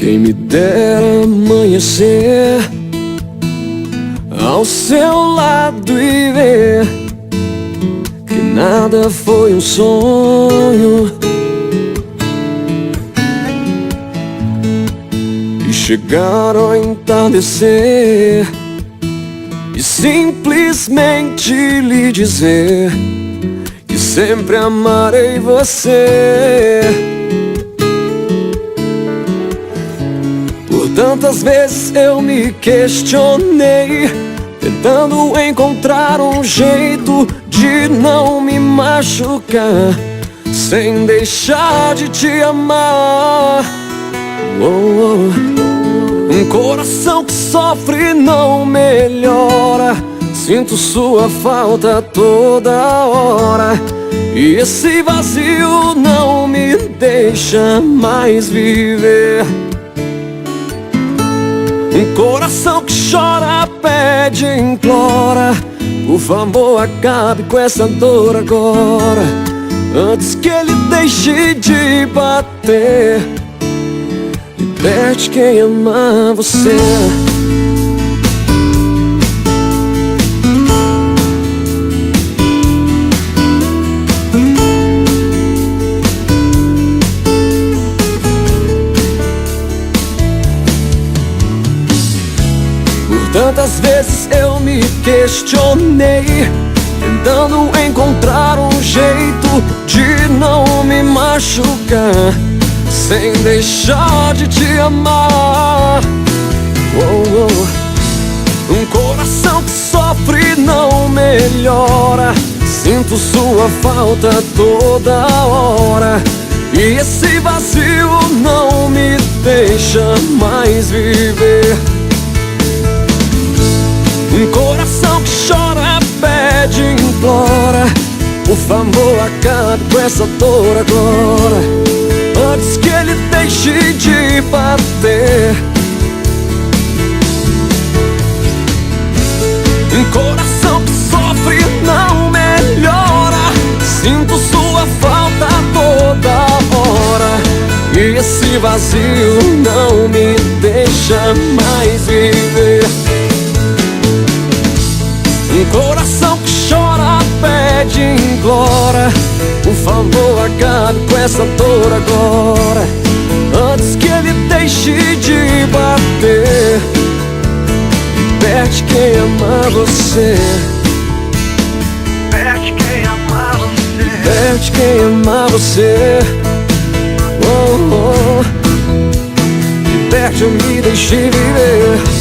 Quem me dera amanhecer ao seu lado e ver que nada foi um sonho, e chegar ao entardecer e simplesmente lhe dizer que sempre amarei você. Por tantas vezes eu me questionei, tentando encontrar um jeito de não me machucar, sem deixar de te amar. Um coração que sofre não melhora, sinto sua falta toda hora, e esse vazio não me deixa mais viver. Um coração que chora, pede, implora, por favor acabe com essa dor agora, antes que ele deixe de bater. Liberte quem ama você. Tantas vezes eu me questionei, tentando encontrar um jeito de não me machucar, sem deixar de te amar. Um coração que sofre não melhora, sinto sua falta toda hora, e esse vazio não me deixa mais viver. Um coração que chora, pede, implora, por favor acabe com essa dor agora, antes que ele deixe de bater. Um coração que sofre não melhora, sinto sua falta toda hora, e esse vazio não me deixa mais viver. Um coração que chora, pede, implora, por favor acabe com essa dor agora, antes que ele deixe de bater. Liberte quem ama você. Liberte quem ama você. Liberte quem ama você. Liberte, eu me deixe viver.